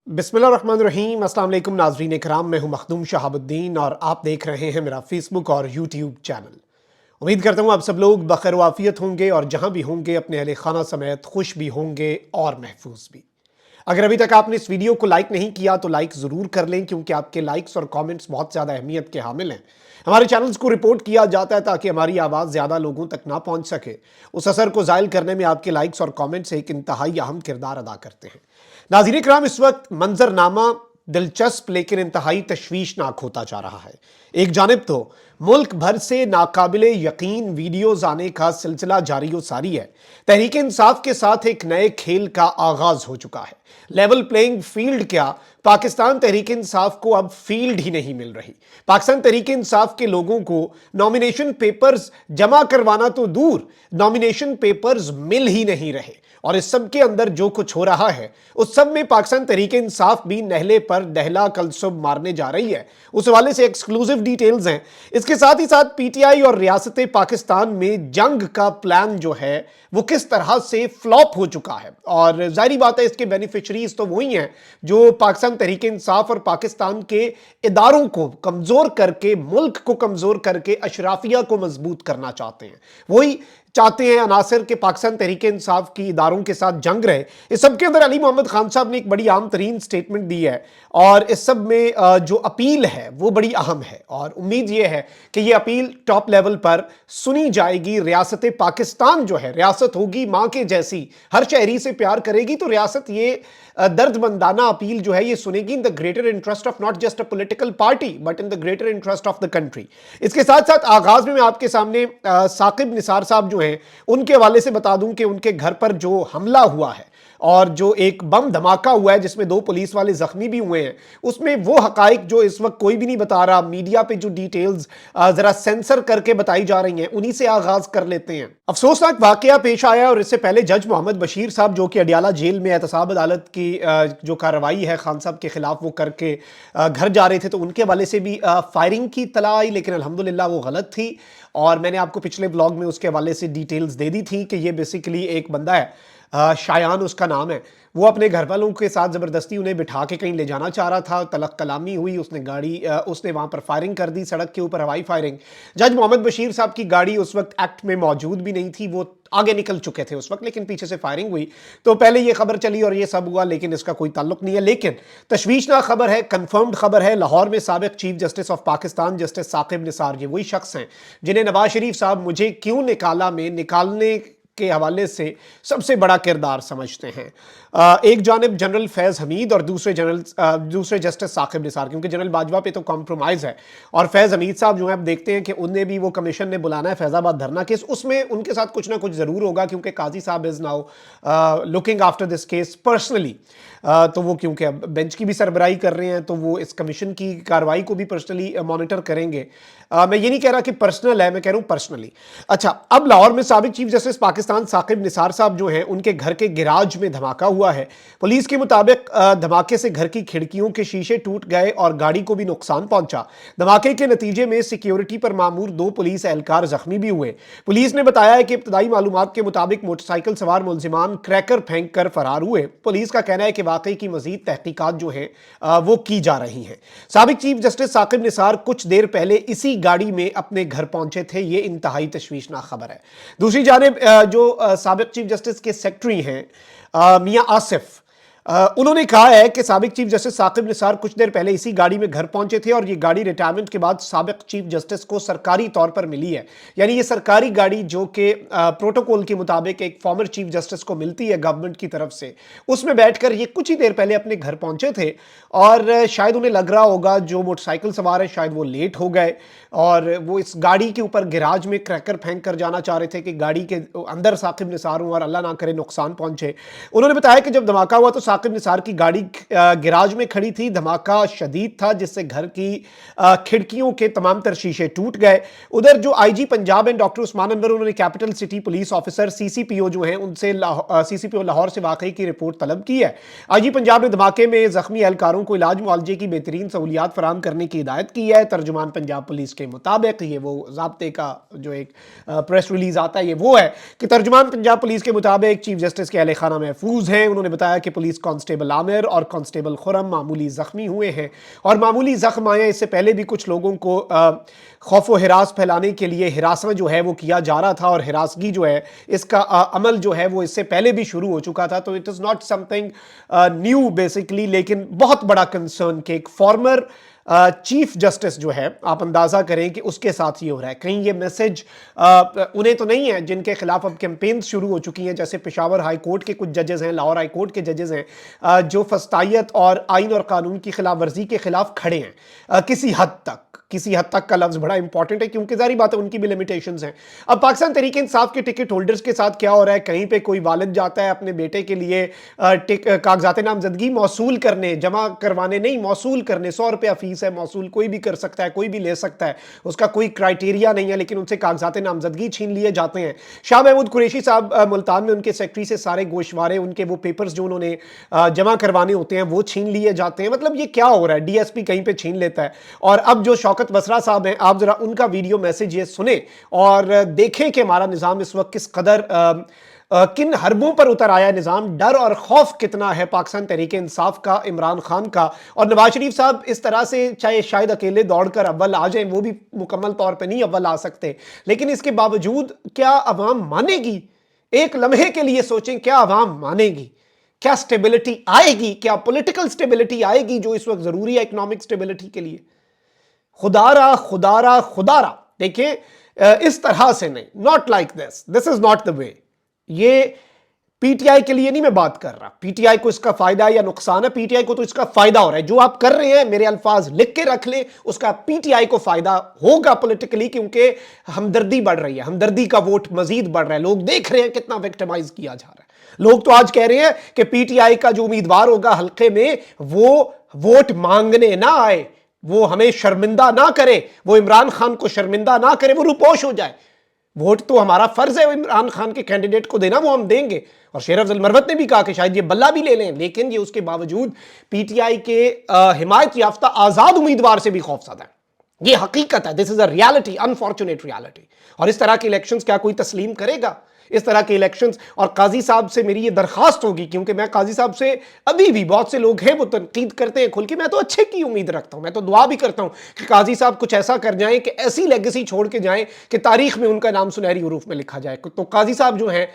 बिस्मिल्लाहिर्रहमानिर्रहीम। अस्सलाम वालेकुम नाज़रीन इकराम, मैं हूं मखदूम शहाबुद्दीन और आप देख रहे हैं मेरा फेसबुक और यूट्यूब चैनल। उम्मीद करता हूं आप सब लोग बखैर वाफियत होंगे और जहां भी होंगे अपने अहले खाना समेत खुश भी होंगे और महफूज भी। अगर अभी तक आपने इस वीडियो को लाइक नहीं किया तो लाइक ज़रूर कर लें, क्योंकि आपके लाइक्स और कमेंट्स बहुत ज़्यादा अहमियत के हामिल हैं। हमारे चैनल्स को रिपोर्ट किया जाता है ताकि हमारी आवाज़ ज़्यादा लोगों तक ना पहुंच सके। उस असर को ज़ायल करने में आपके लाइक्स और कमेंट्स एक इंतहाई अहम किरदार अदा करते हैं। नाज़रीन कराम, इस वक्त मंजरनामा दिलचस्प लेकिन इंतहाई तशवीशनाक होता जा रहा है। एक जानिब तो मुल्क भर से नाकाबिले यकीन वीडियोज आने का सिलसिला जारी व सारी है। तहरीक इंसाफ के साथ एक नए खेल का आगाज हो चुका है। लेवल प्लेइंग फील्ड क्या, पाकिस्तान तहरीक इंसाफ को अब फील्ड ही नहीं मिल रही। पाकिस्तान तहरीक इंसाफ के लोगों को नॉमिनेशन पेपर्स जमा करवाना तो दूर, नॉमिनेशन पेपर्स मिल ही नहीं रहे। और इस सब के अंदर जो कुछ हो रहा है उस सब में पाकिस्तान तहरीक इंसाफ भी नहले पर दहला कलसुब मारने जा रही है। उस हवाले से एक्सक्लूसिव डिटेल्स हैं। इसके साथ ही साथ पीटीआई और रियासत पाकिस्तान में जंग का प्लान जो है वो किस तरह से फ्लॉप हो चुका है। और जाहिर बात है इसके बेनिफिशरीज तो वही हैं जो पाकिस्तान तहरीक इंसाफ और पाकिस्तान के इदारों को कमजोर करके, मुल्क को कमजोर करके अशराफिया को मजबूत करना चाहते हैं। वही चाहते हैं अनासर के पाकिस्तान तहरीक इंसाफ की इदारों के साथ जंग रहे। इस सब के अंदर अली मोहम्मद खान साहब ने एक बड़ी आम तरीन स्टेटमेंट दी है और इस सब में जो अपील है वो बड़ी अहम है और उम्मीद ये है कि ये अपील टॉप लेवल पर सुनी जाएगी। रियासत पाकिस्तान जो है, रियासत होगी माँ के जैसी, हर शहरी से प्यार करेगी, तो रियासत ये दर्दमंदाना अपील जो है ये सुनेगी in the greater interest of not just a political party but in the greater interest of the country. इसके साथ साथ आगाज में मैं आपके सामने साकिब निसार साहब जो हैं उनके हवाले से बता दूं कि उनके घर पर जो हमला हुआ है और जो एक बम धमाका हुआ है जिसमें 2 पुलिस वाले जख्मी भी हुए हैं, उसमें वो हकाइक जो इस वक्त कोई भी नहीं बता रहा, मीडिया पे जो डिटेल्स जरा सेंसर करके बताई जा रही हैं, उन्हीं से आगाज कर लेते हैं। अफसोसनाक वाकया पेश आया और इससे पहले जज मोहम्मद बशीर साहब जो कि अडियाला जेल में एहतसाब अदालत की जो कार्रवाई है खान साहब के खिलाफ वो करके घर जा रहे थे, तो उनके हवाले से भी फायरिंग की इत्तला आई, लेकिन अल्हम्दुलिल्लाह वो गलत थी। और मैंने आपको पिछले ब्लॉग में उसके हवाले से डिटेल्स दे दी थी कि ये बेसिकली एक बंदा है, शायान उसका नाम है, वो अपने घर वालों के साथ ज़बरदस्ती उन्हें बिठा के कहीं ले जाना चाह रहा था। तलक कलामी हुई, उसने वहाँ पर फायरिंग कर दी, सड़क के ऊपर हवाई फायरिंग। जज मोहम्मद बशीर साहब की गाड़ी उस वक्त एक्ट में मौजूद भी नहीं थी, वो आगे निकल चुके थे उस वक्त, लेकिन पीछे से फायरिंग हुई। तो पहले ये खबर चली और ये सब हुआ, लेकिन इसका कोई ताल्लुक नहीं है। लेकिन तशवीशनाक खबर है, कंफर्म्ड खबर है, लाहौर में साबिक chief justice of Pakistan justice Saqib Nisar, ये वही शख्स हैं जिन्हें नवाज शरीफ साहब मुझे क्यों निकाला में निकालने के हवाले से सबसे बड़ा किरदार समझते हैं। एक जानिब जनरल फैज़ हमीद और दूसरे जस्टिस साकिब निसार, क्योंकि जनरल बाजवा पे तो कॉम्प्रोमाइज़ है और फैज़ हमीद साहब जो है अब देखते हैं कि उन्हें भी वो कमीशन ने बुलाना है फैज़ाबाद धरना केस, उसमें उनके साथ कुछ ना कुछ ज़रूर होगा, क्योंकि काजी साहब is now looking after this case personally. तो वो क्योंकि अब बेंच की भी सरबराही कर रहे हैं तो वो इस कमीशन की कार्रवाई को भी पर्सनली मॉनिटर करेंगे। मैं ये नहीं कह रहा कि पर्सनल है, मैं कह रहा हूँ पर्सनली। अच्छा, अब लाहौर में साबिक चीफ जस्टिस पाकिस्तान साकिब निसार साहब जो हैं उनके घर के गिराज में धमाका हुआ है। पुलिस के मुताबिक धमाके से घर की खिड़कियों के शीशे टूट गए और गाड़ी को भी नुकसान पहुंचा। धमाके के नतीजे में सिक्योरिटी पर मामूर 2 पुलिस एहलकार जख्मी भी हुए। पुलिस ने बताया है कि इब्तदाई मालूमात के मुताबिक मोटरसाइकिल सवार मुलजिमान क्रैकर फेंक कर फरार हुए। पुलिस का कहना है कि वाकई की मजीद तहकीकात जो है वो की जा रही हैं। साबिक चीफ जस्टिस साकिब निसार कुछ देर पहले इसी गाड़ी में अपने घर पहुंचे थे, ये इंतहाई तशवीशनाक खबर है। दूसरी जानिब जो साबिक चीफ जस्टिस के सेक्रेटरी हैं मियां आसिफ, उन्होंने कहा है कि साबिक चीफ जस्टिस साकिब निसार कुछ देर पहले इसी गाड़ी में घर पहुंचे थे और ये गाड़ी रिटायरमेंट के बाद साबिक चीफ जस्टिस को सरकारी तौर पर मिली है। यानी ये सरकारी गाड़ी जो कि प्रोटोकॉल के मुताबिक एक फॉर्मर चीफ जस्टिस को मिलती है गवर्नमेंट की तरफ से, उसमें बैठकर ये कुछ ही देर पहले अपने घर पहुंचे थे। और शायद उन्हें लग रहा होगा जो मोटरसाइकिल सवार है शायद वो लेट हो गए और वो इस गाड़ी के ऊपर गिराज में क्रैकर फेंक कर जाना चाह रहे थे कि गाड़ी के अंदर साकिब निसार हूं और अल्लाह ना करे नुकसान पहुंचे। उन्होंने बताया कि जब धमाका हुआ तो साकिब निसार की गाड़ी गिराज में खड़ी थी। धमाका शदीद था जिससे घर की खिड़कियों के तमाम तर शीशे टूट गए। उधर जो आईजी पंजाब हैं डॉक्टर उस्मान अनवर, उन्होंने capital city police officer CCPO जो हैं उनसे सीसीपीओ लाहौर से वाकई की रिपोर्ट तलब की है। आईजी पंजाब ने धमाके में जख्मी एहलकारों को इलाज मुआवजे की बेहतरीन सहूलियात फराहम करने की हिदायत की है। तर्जुमान पंजाब पुलिस के मुताबिक, ये वो ज़ाब्ते का जो एक प्रेस रिलीज आता है ये वो है कि तर्जुमान पंजाब पुलिस के मुताबिक चीफ जस्टिस के अहले खाना महफूज हैं। उन्होंने बताया कि पुलिस कांस्टेबल आमिर और कांस्टेबल खुरम मामूली ज़ख्मी हुए हैं और मामूली ज़ख्म आए। इससे पहले भी कुछ लोगों को खौफ व हिरास फैलाने के लिए हिरासा जो है वो किया जा रहा था और हिरासगी जो है इसका अमल जो है वो इससे पहले भी शुरू हो चुका था। तो it is not something new basically, लेकिन बहुत बड़ा कंसर्न कि एक फॉर्मर चीफ जस्टिस जो है, आप अंदाज़ा करें कि उसके साथ ये हो रहा है। कहीं ये मैसेज उन्हें तो नहीं है जिनके खिलाफ अब कैंपेन शुरू हो चुकी हैं, जैसे पेशावर हाई कोर्ट के कुछ जजेस हैं, लाहौर हाई कोर्ट के जजेस हैं, जो फस्तायत और आइन और कानून की खिलाफ वर्जी के खिलाफ खड़े हैं किसी हद तक का लफ्ज़ बड़ा इंपॉर्टेंट है क्योंकि जारी बात है उनकी भी लिमिटेशंस हैं। अब पाकिस्तान तहरीक इंसाफ के टिकट होल्डर्स के साथ क्या हो रहा है, कहीं पे कोई वालिद जाता है अपने बेटे के लिए कागजात नामजदगी मौसूल करने, जमा करवाने नहीं, मौसूल करने, 100 रुपया फीस है, मौसूल कोई भी कर सकता है, कोई भी ले सकता है, उसका कोई क्राइटेरिया नहीं है, लेकिन उनसे कागजात नामजदगी छीन लिए जाते हैं। शाह महमूद कुरैशी साहब मुल्तान में उनके सेक्रेटरी से सारे गोशवारे, उनके वो पेपर्स जो उन्होंने जमा करवाने होते हैं वो छीन लिए जाते हैं। मतलब ये क्या हो रहा है, डीएसपी कहीं पे छीन लेता है। और अब जो शौकत बसरा साहब हैं, आप जरा उनका वीडियो मैसेज ये सुने और देखें कि हमारा निज़ाम इस वक्त किस कदर किन हरबों पर उतर आया निज़ाम, डर और खौफ कितना है पाकिस्तान तहरीक इंसाफ का, इमरान खान का। और नवाज शरीफ साहब इस तरह से चाहे शायद अकेले दौड़कर अव्वल आ जाएं, वो भी मुकम्मल तौर पे नहीं अव्वल आ सकते, लेकिन इसके बावजूद क्या अवाम मानेगी? एक लम्हे के लिए सोचें, क्या अवाम मानेगी? क्या स्टेबिलिटी आएगी? क्या पॉलिटिकल स्टेबिलिटी आएगी जो इस वक्त जरूरी है इकोनॉमिक स्टेबिलिटी के लिए? खुदारा देखिए इस तरह से नहीं, not like this is not the way. ये पीटीआई के लिए नहीं मैं बात कर रहा, पीटीआई को इसका फायदा या नुकसान है, पीटीआई को तो इसका फायदा हो रहा है। जो आप कर रहे हैं, मेरे अल्फाज लिख के रख ले, उसका पीटीआई को फायदा होगा पॉलिटिकली, क्योंकि हमदर्दी बढ़ रही है, हमदर्दी का वोट मजीद बढ़ रहा है। लोग देख रहे हैं कितना विक्टिमाइज किया जा रहा है। लोग तो आज कह रहे हैं कि पीटीआई का जो उम्मीदवार होगा हल्के में वो वोट मांगने ना आए, वो हमें शर्मिंदा ना करे, वो इमरान खान को शर्मिंदा ना करे, वो रुपोश हो जाए। वोट तो हमारा फर्ज है इमरान खान के कैंडिडेट को देना, वो हम देंगे। और शेर अफजल मरवत ने भी कहा कि शायद ये बल्ला भी ले लें, लेकिन ये उसके बावजूद पीटीआई के हिमायत याफ्ता आजाद उम्मीदवार से भी खौफजदा है। ये हकीकत है, this is a reality, unfortunate reality. और इस तरह के इलेक्शंस क्या कोई तस्लीम करेगा? इस तरह के इलेक्शंस। और काजी साहब से मेरी ये दरखास्त होगी, क्योंकि मैं काजी साहब से अभी भी बहुत से लोग हैं वो तनकीद करते हैं खुल के, मैं तो अच्छे की उम्मीद रखता हूं, मैं तो दुआ भी करता हूं कि काजी साहब कुछ ऐसा कर जाएं कि ऐसी लेगेसी छोड़ के जाएं कि तारीख में उनका नाम सुनहरी हरूफ में लिखा जाए। तो काजी साहब जो हैं,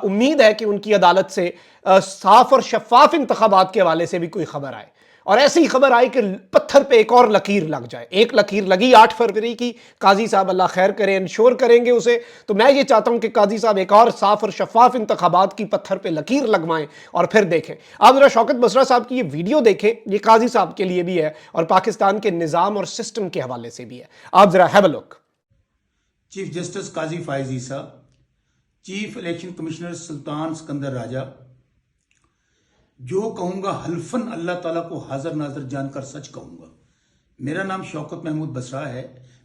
उम्मीद है कि उनकी अदालत से साफ और शफाफ इंतखाबात के हवाले से भी कोई खबर आए, और ऐसी खबर आई कि पत्थर पे एक और लकीर लग जाए। एक लकीर लगी 8 फरवरी की, काजी साहब अल्लाह खैर करे, इंश्योर करेंगे उसे। तो मैं ये चाहता हूं कि काजी साहब एक और साफ और शफाफ इंतखाबात की पत्थर पे लकीर लगवाएं और फिर देखें। आप जरा शौकत बसरा साहब की ये वीडियो देखें, ये काजी साहब के लिए भी है और पाकिस्तान के निज़ाम और सिस्टम के हवाले से भी है। आप जरा have a look. Chief justice Qazi Faez Isa, chief election commissioner Sultan Sikandar Raja, जो कहूँगा हल्फन अल्लाह ताला को हाजिर नाजर जानकर सच कहूँगा। मेरा नाम शौकत महमूद बसरा है,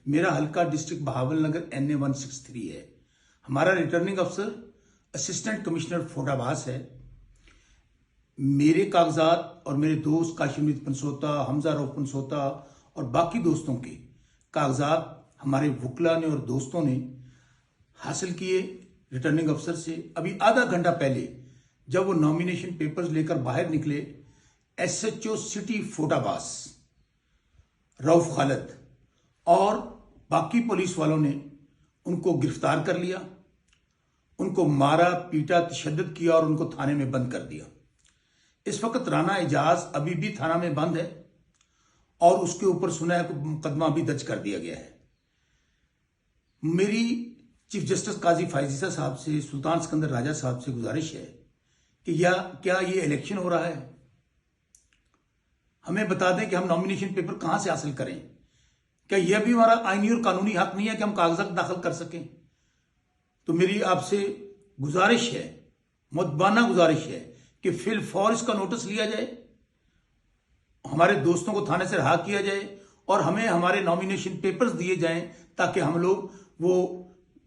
मेरा हल्का डिस्ट्रिक्ट बहावल नगर NA 163 है। हमारा रिटर्निंग अफसर असिस्टेंट कमिश्नर फोर्टाबास है। मेरे कागजात और मेरे दोस्त काशिमीद पनसोता, हमजा रऊफ पनसोता और बाकी दोस्तों के कागजात हमारे वकला ने और दोस्तों ने हासिल किए रिटर्निंग अफसर से। अभी आधा घंटा पहले जब वो नॉमिनेशन पेपर्स लेकर बाहर निकले, SHO सिटी फोर्टाबास रऊफ खालिद और बाकी पुलिस वालों ने उनको गिरफ्तार कर लिया, उनको मारा, पीटा, तशद्दुद किया और उनको थाने में बंद कर दिया। इस वक्त राना एजाज अभी भी थाना में बंद है और उसके ऊपर सुना है मुकदमा भी दर्ज कर दिया गया है। मेरी चीफ जस्टिस काजी फायजीसा साहब से, सुल्तान सिकंदर राजा साहब से गुजारिश है कि क्या ये इलेक्शन हो रहा है? हमें बता दें कि हम नॉमिनेशन पेपर कहां से हासिल करें। क्या यह भी हमारा आईनी और कानूनी हक नहीं है कि हम कागजात दाखिल कर सकें? तो मेरी आपसे गुजारिश है, मुतबाना गुजारिश है कि फिल फौर इसका नोटिस लिया जाए, हमारे दोस्तों को थाने से रहा किया जाए और हमें हमारे नॉमिनेशन पेपर्स दिए जाएं ताकि हम लोग वो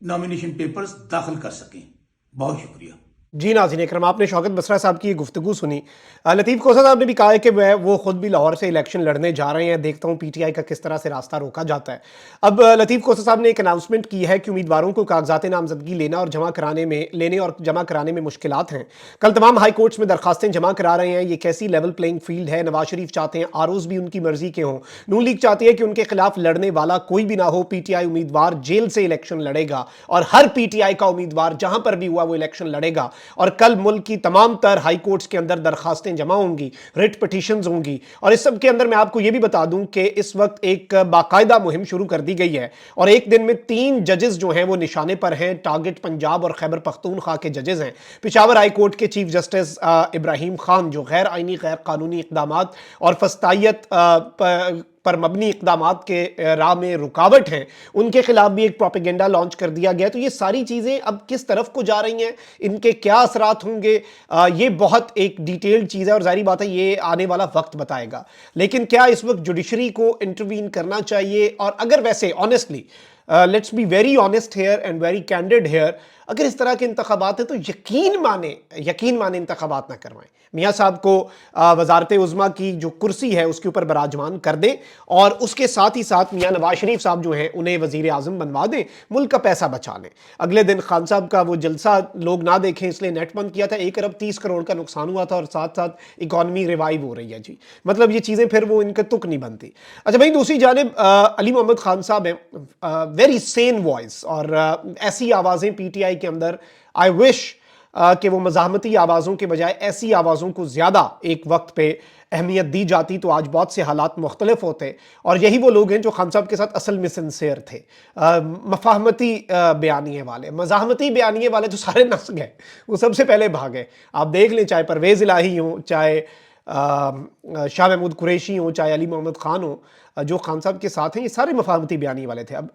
नॉमिनेशन पेपर्स दाखिल कर सकें। बहुत शुक्रिया। جی ناظرین اکرام، آپ نے شوکت بسرا صاحب کی یہ گفتگو سنی۔ لطیف کوسہ صاحب نے بھی کہا ہے کہ وہ خود بھی لاہور سے الیکشن لڑنے جا رہے ہیں، دیکھتا ہوں پی ٹی آئی کا کس طرح سے راستہ روکا جاتا ہے۔ اب لطیف کوسہ صاحب نے ایک اناؤنسمنٹ کی ہے کہ امیدواروں کو کاغذات نامزدگی لینے اور جمع کرانے میں مشکلات ہیں۔ کل تمام ہائی کورٹس میں درخواستیں جمع کرا رہے ہیں۔ یہ کیسی لیول پلینگ فیلڈ ہے؟ نواز شریف چاہتے ہیں آروز بھی ان کی مرضی کے ہوں، نون لیگ چاہتی ہے کہ ان کے خلاف لڑنے والا کوئی بھی نہ ہو، پی ٹی آئی امیدوار جیل سے الیکشن لڑے گا اور ہر پی ٹی آئی کا امیدوار جہاں پر بھی ہوا وہ الیکشن لڑے گا، اور کل ملک کی تمام تر ہائی کورٹس کے اندر درخواستیں جمع ہوں گی، ریٹ پٹیشنز ہوں گی۔ اور اس سب کے اندر میں آپ کو یہ بھی بتا دوں کہ اس وقت ایک باقاعدہ مہم شروع کر دی گئی ہے، اور ایک دن میں 3 ججز جو ہیں وہ نشانے پر ہیں۔ ٹارگٹ پنجاب اور خیبر پختونخوا کے ججز ہیں۔ پشاور ہائی کورٹ کے چیف جسٹس ابراہیم خان جو غیر آئینی غیر قانونی اقدامات اور فسطائیت پر مبنی اقدامات کے راہ میں رکاوٹ ہیں، ان کے خلاف بھی ایک پروپیگنڈا لانچ کر دیا گیا۔ تو یہ ساری چیزیں اب کس طرف کو جا رہی ہیں، ان کے کیا اثرات ہوں گے، یہ بہت ایک ڈیٹیلڈ چیز ہے، اور ظاہری بات ہے یہ آنے والا وقت بتائے گا۔ لیکن کیا اس وقت جوڈیشری کو انٹروین کرنا چاہیے؟ اور اگر ویسے honestly let's be very honest here and very candid here, اگر اس طرح کے انتخابات ہیں تو یقین مانے انتخابات نہ کروائیں۔ میاں صاحب کو وزارت عظمیٰ کی جو کرسی ہے اس کے اوپر براجمان کر دیں، اور اس کے ساتھ ہی ساتھ میاں نواز شریف صاحب جو ہیں انہیں وزیر اعظم بنوا دیں، ملک کا پیسہ بچا لیں۔ اگلے دن خان صاحب کا وہ جلسہ لوگ نہ دیکھیں اس لیے نیٹ بند کیا تھا، 1 ارب 30 کروڑ کا نقصان ہوا تھا، اور ساتھ ساتھ اکانومی ریوائیو ہو رہی ہے۔ جی مطلب یہ چیزیں پھر وہ ان کے تک نہیں بنتی۔ اچھا بھائی، دوسری جانب علی محمد خان صاحب ہیں، ویری سین وائس، اور ایسی آوازیں پی ٹی آئی کے اندر آئی وش کہ وہ مزاحمتی آوازوں کے بجائے ایسی آوازوں کو زیادہ ایک وقت پہ اہمیت دی جاتی تو آج بہت سے حالات مختلف ہوتے، اور یہی وہ لوگ ہیں جو خان صاحب کے ساتھ اصل میں سنسیئر تھے۔ مفاہمتی بیانیے والے، مزاحمتی بیانیے والے تو سارے نس گئے، وہ سب سے پہلے بھاگے۔ آپ دیکھ لیں، چاہے پرویز الہی ہوں، چاہے شاہ محمود قریشی ہوں، چاہے علی محمد خان ہوں، جو خان صاحب کے ساتھ ہیں، یہ سارے مفاہمتی بیانی والے تھے۔ اب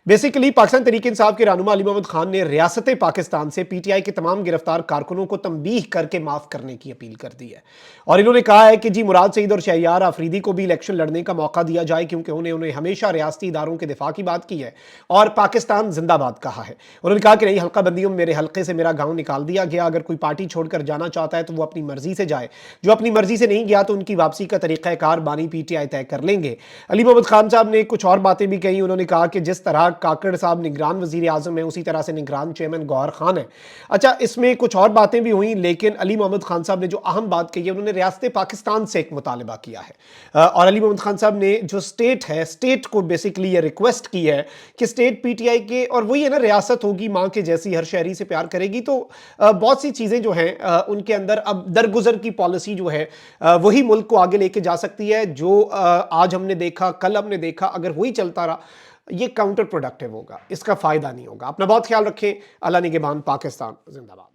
بیسیکلی پاکستان تحریک انصاف کے رہنما علی محمد خان نے ریاست پاکستان سے پی ٹی آئی کے تمام گرفتار کارکنوں کو تنبیہ کر کے معاف کرنے کی اپیل کر دی ہے، اور انہوں نے کہا ہے کہ جی مراد سعید اور شہریار آفریدی کو بھی الیکشن لڑنے کا موقع دیا جائے، کیونکہ انہیں ہمیشہ ریاستی اداروں کے دفاع کی بات کی ہے اور پاکستان زندہ باد کہا ہے۔ انہوں نے کہا کہ نہیں، حلقہ بندیوں میں میرے حلقے سے میرا گاؤں نکال دیا گیا، اگر کوئی پارٹی چھوڑ کر جانا چاہتا ہے تو وہ اپنی مرضی سے جائے، جو اپنی مرضی سے نہیں گیا تو ان کی واپسی کا طریقہ کار بانی پی ٹی آئی طے کر لیں گے۔ علی محمد خان صاحب نے کچھ اور باتیں بھی کہیں۔ انہوں نے کہا کہ جس طرح کاکڑ صاحب نگران وزیر اعظم ہیں، اسی طرح سے نگران چیئرمین گوہر خان ہیں۔ اچھا، اس میں کچھ اور باتیں بھی ہوئیں، لیکن علی محمد خان صاحب نے جو اہم بات کہی ہے، انہوں نے ریاست پاکستان سے ایک مطالبہ کیا ہے، اور علی محمد خان صاحب نے جو اسٹیٹ کو بیسیکلی یہ ریکویسٹ کی ہے کہ اسٹیٹ پی ٹی آئی کے، اور وہی ہے نا، ریاست ہوگی ماں کے جیسی، ہر شہری سے پیار کرے گی، تو بہت سی چیزیں جو ہیں ان کے اندر اب درگزر کی پالیسی جو ہے وہی ملک کو آگے لے کے جا سکتی ہے۔ جو آج ہم نے دیکھا، کل ہم نے دیکھا، اگر وہی چلتا رہا یہ کاؤنٹر پروڈکٹیو ہوگا، اس کا فائدہ نہیں ہوگا۔ اپنا بہت خیال رکھیں۔ اللہ نگہبان۔ پاکستان زندہ باد۔